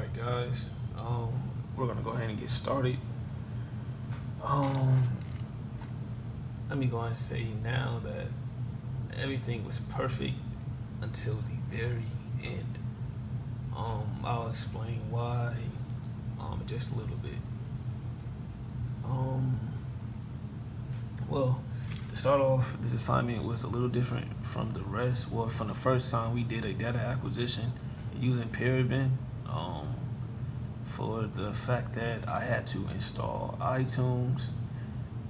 Alright guys, we're gonna go ahead and get started. Um, Let me go ahead and say now that everything was perfect until the very end. I'll explain why in just a little bit. Um, well, to start off, this assignment was a little different from the rest. Well, from the first time we did a data acquisition using Paraben. For the fact that I had to install iTunes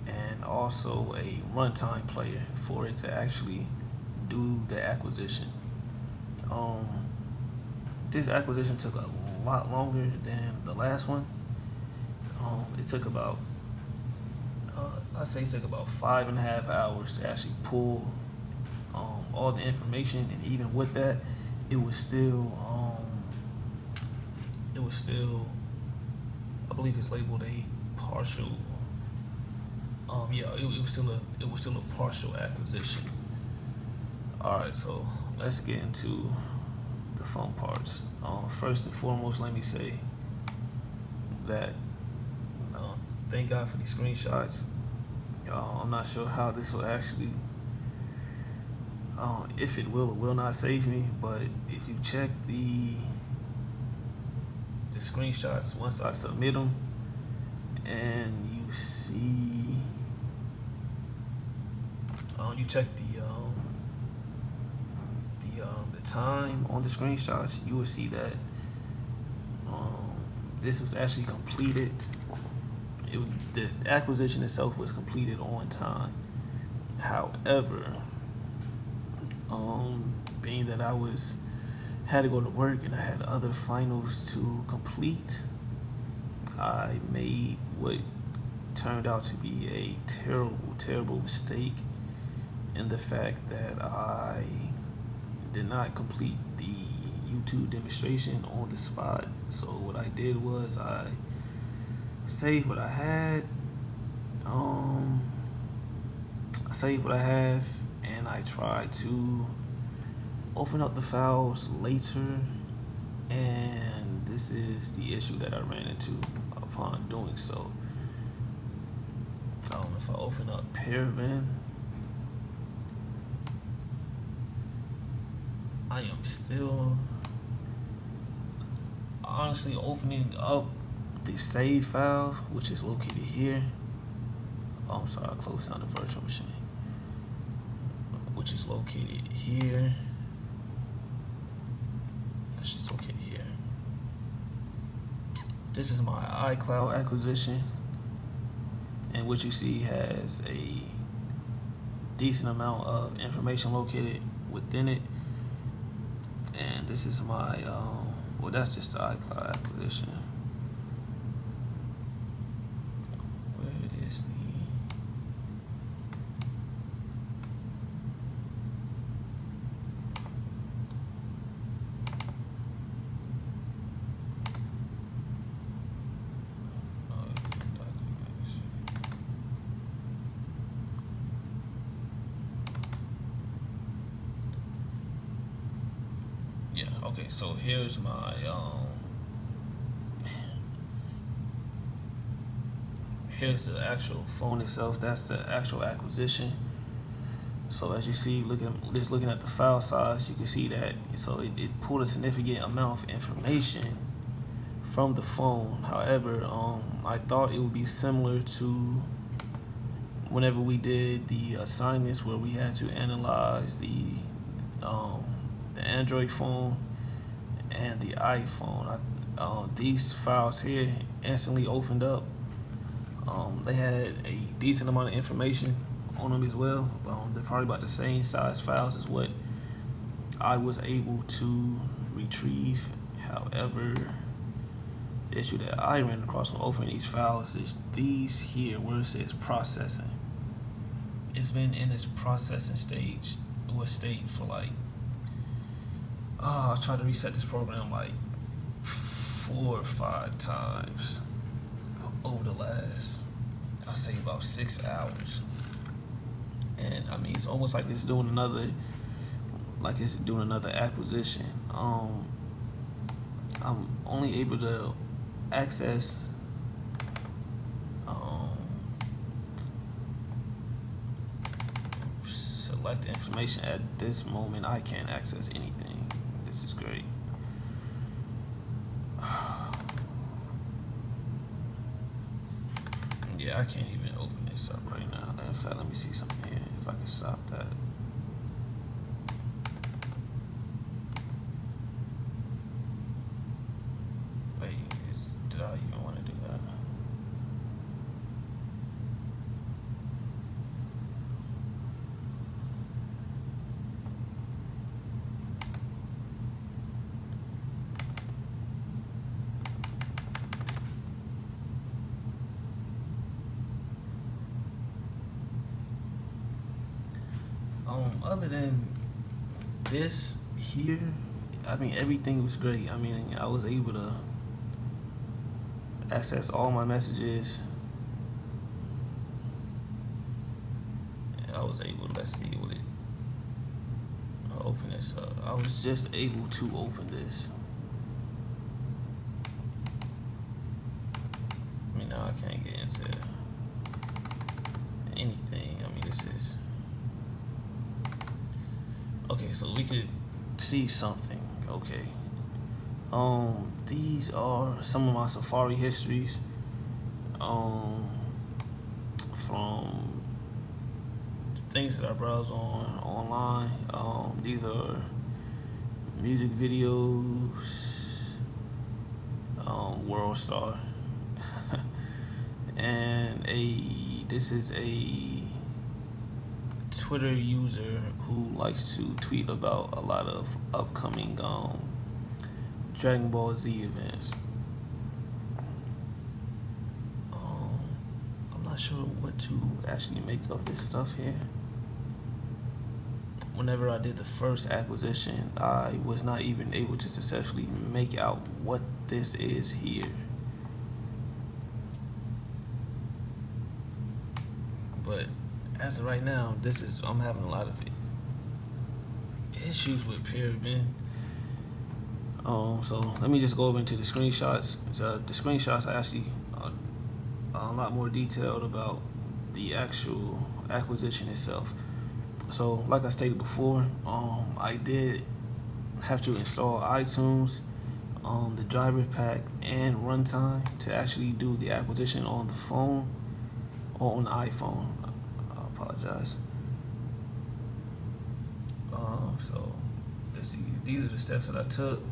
and also a runtime player for it to actually do the acquisition. Um, this acquisition took a lot longer than the last one. It took about, I'd say it took about 5.5 hours to actually pull all the information, and even with that, it was still, I believe it's labeled a partial. It was still a partial acquisition. All right, so let's get into the fun parts. First and foremost, let me say that thank God for these screenshots. I'm not sure how this will actually, if it will or will not save me, but if you check the screenshots once I submit them, and you see, you check the time on the screenshots, you will see that this was actually completed. The acquisition itself was completed on time. However, being that I had to go to work and I had other finals to complete, I made what turned out to be a terrible mistake in the fact that I did not complete the YouTube demonstration on the spot. So what I did was I saved what I had. I saved what I have, and I tried to open up the files later, and this is the issue that I ran into upon doing so. If I open up Paraben, I am still honestly opening up the save file, which is located here. Oh, I'm sorry, I closed down the virtual machine, which is located here. It's located here. This is my iCloud acquisition, and what you see has a decent amount of information located within it. And this is my, well, that's just the iCloud acquisition. Where is the, yeah, okay, so here's my, here's the actual phone itself. That's the actual acquisition. So as you see, looking at the file size, you can see that it pulled a significant amount of information from the phone. However, I thought it would be similar to whenever we did the assignments where we had to analyze the Android phone and the iPhone. These files here instantly opened up. They had a decent amount of information on them as well. They're probably about the same size files as what I was able to retrieve. However, the issue that I ran across when opening these files is these here where it says processing. It's been in this processing state for like, I tried to reset this program like 4 or 5 times over the last, I'll say about 6 hours. And I mean, it's almost like it's doing another acquisition. I'm only able to access select information at this moment. I can't access anything. This is great. Yeah, I can't even open this up right now. In fact, let me see something here. If I can stop that. Wait, did I even want to do that? Other than this here, I mean, everything was great. I mean, I was able to access all my messages. I was able to, let's see what it, I'll open this up. I was just able to open this. I mean, now I can't get into anything. I mean, this is, okay, so we could see something. Okay. These are some of my Safari histories. From things that I browse on online. These are music videos. World Star. And this is a Twitter user who likes to tweet about a lot of upcoming Dragon Ball Z events. I'm not sure what to actually make of this stuff here. Whenever I did the first acquisition, I was not even able to successfully make out what this is here. But as of right now, I'm having a lot of issues with Pyramid. So let me just go over into the screenshots. So the screenshots are actually a lot more detailed about the actual acquisition itself. So like I stated before, I did have to install iTunes, the driver pack, and runtime to actually do the acquisition on the phone or on the iPhone. I apologize. So these are the steps that I took.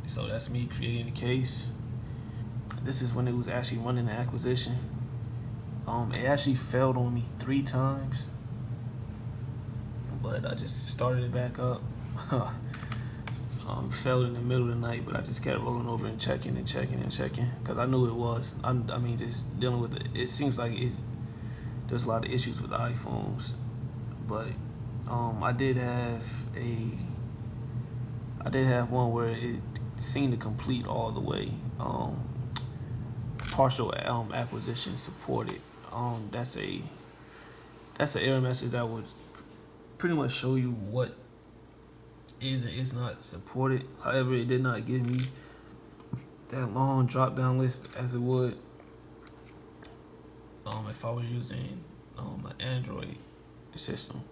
So that's me creating the case. This is when it was actually running the acquisition. It actually failed on me 3 times, but I just started it back up. Failed in the middle of the night, but I just kept rolling over and checking because I knew it was. I mean, just dealing with it. It seems like there's a lot of issues with iPhones, but I did have one where it seemed to complete all the way. Partial acquisition supported. That's an error message that would pretty much show you what is and is not supported. However, it did not give me that long drop down list as it would if I was using an Android system.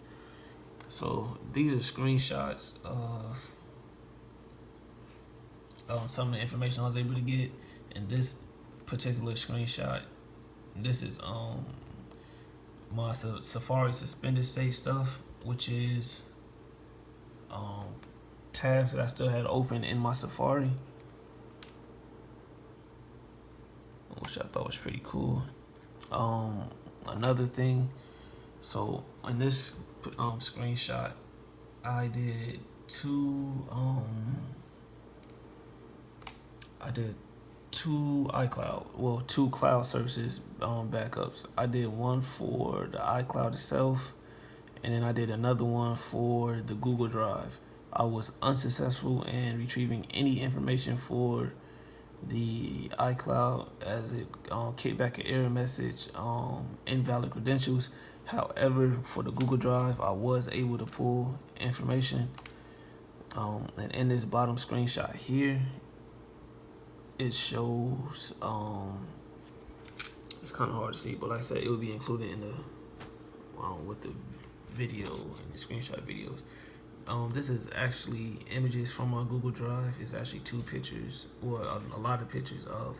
So these are screenshots of some of the information I was able to get. In this particular screenshot, this is my Safari suspended state stuff, which is tabs that I still had open in my Safari, which I thought was pretty cool. Another thing, so in this screenshot, I did two two cloud services backups. I did one for the iCloud itself, and then I did another one for the Google Drive. I was unsuccessful in retrieving any information for the iCloud as it kicked back an error message, invalid credentials. However, for the Google Drive, I was able to pull information. And in this bottom screenshot here, it shows, it's kind of hard to see, but like I said, it will be included in the, with the video and the screenshot videos. This is actually images from our Google Drive. It's actually 2 pictures, or a lot of pictures of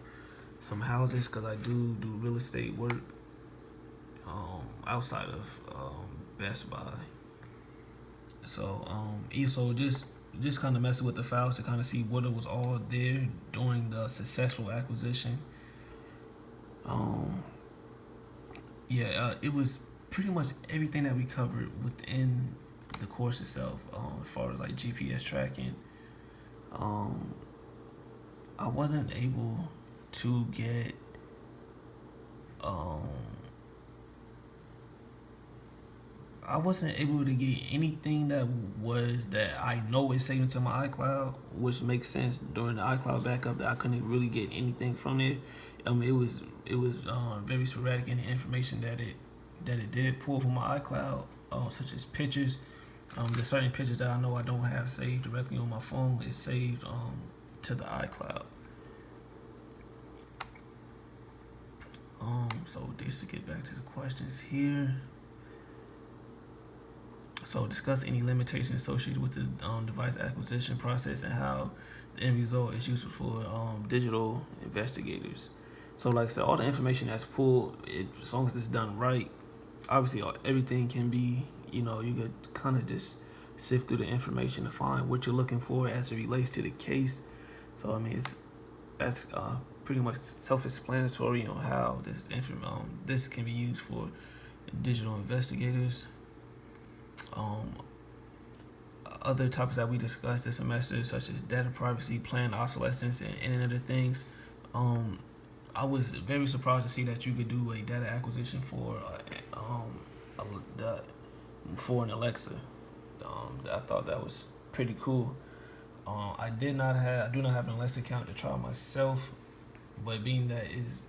some houses, because I do real estate work outside of Best Buy. So just kind of messing with the files to kind of see what it was all there during the successful acquisition. It was pretty much everything that we covered within the course itself, as far as like GPS tracking. I wasn't able to get anything that I know is saved to my iCloud, which makes sense during the iCloud backup that I couldn't really get anything from it. It was very sporadic in the information that it did pull from my iCloud, such as pictures. There's certain pictures that I know I don't have saved directly on my phone. It's saved to the iCloud. So just to get back to the questions here. So discuss any limitations associated with the device acquisition process and how the end result is useful for digital investigators. So like I said, all the information that's pulled, as long as it's done right, obviously everything can be, you could kind of just sift through the information to find what you're looking for as it relates to the case. So I mean, that's pretty much self-explanatory on how this can be used for digital investigators. Other topics that we discussed this semester, such as data privacy, planned obsolescence, and Internet of Things. I was very surprised to see that you could do a data acquisition for an Alexa. I thought that was pretty cool. I do not have an Alexa account to try myself, but being that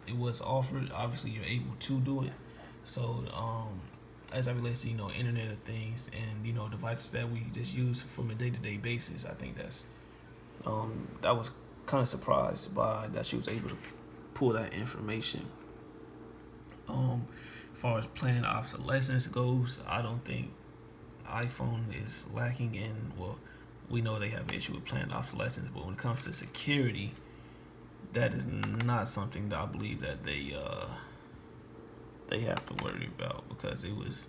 it was offered, obviously you're able to do it. So as it relates to Internet of Things and devices that we just use from a day-to-day basis, I think that's I was kind of surprised by that she was able to pull that information. As far as planned obsolescence goes, I don't think iPhone is lacking in, we know they have an issue with planned obsolescence, but when it comes to security, that is not something that I believe that they have to worry about, because it was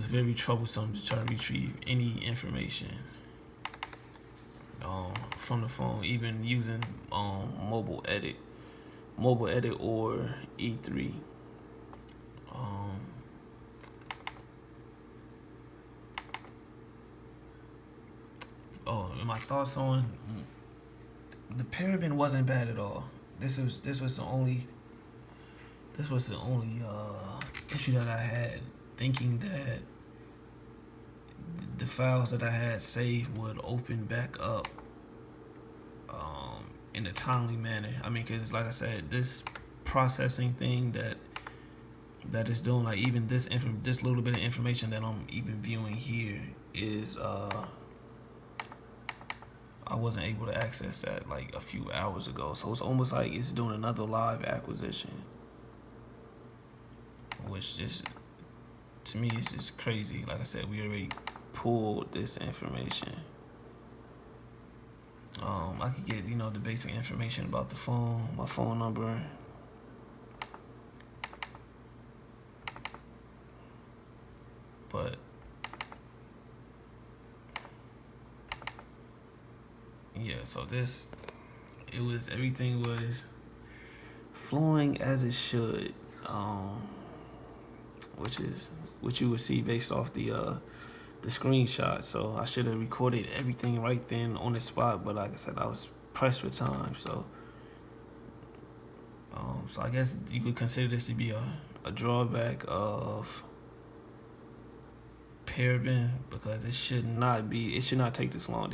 very troublesome to try to retrieve any information from the phone, even using mobile edit or E3. And my thoughts on the paraben wasn't bad at all. This was the only issue that I had, thinking that the files that I had saved would open back up in a timely manner. I mean, because like I said, this processing thing that is doing, like even this little bit of information that I'm even viewing here is I wasn't able to access that like a few hours ago. So it's almost like it's doing another live acquisition, which just, to me, is just crazy. Like I said, we already pulled this information. I could get, the basic information about the phone, my phone number. But yeah, so everything was flowing as it should, which you would see based off the screenshot. So I should have recorded everything right then on the spot, but like I said, I was pressed for time. So I guess you could consider this to be a drawback of paraben, because it should not take this long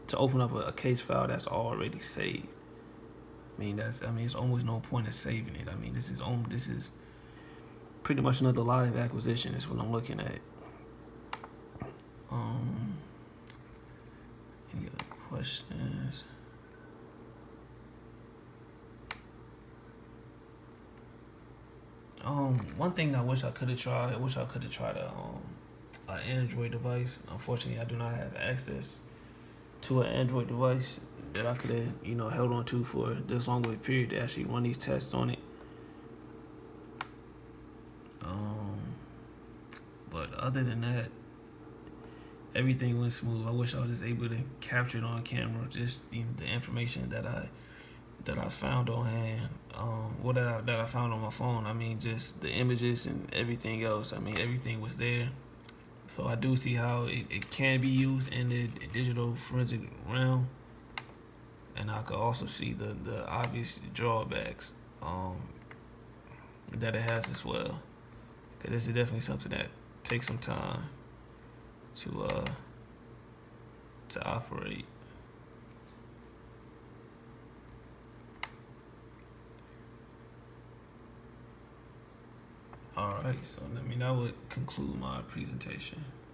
to open up a case file that's already saved. It's almost no point in saving it. I mean, this is pretty much another live acquisition is what I'm looking at. Um, any other questions? One thing I wish I could have tried. I wish I could have tried an Android device. Unfortunately, I do not have access to an Android device that I could have, held on to for this long of a period to actually run these tests on it. But other than that, everything went smooth. I wish I was just able to capture it on camera, just the information that I found on hand, that I found on my phone. I mean, just the images and everything else. I mean, everything was there. So I do see how it can be used in the digital forensic realm, and I could also see the obvious drawbacks that it has as well. Because this is definitely something that takes some time to operate. All right, so that would conclude my presentation.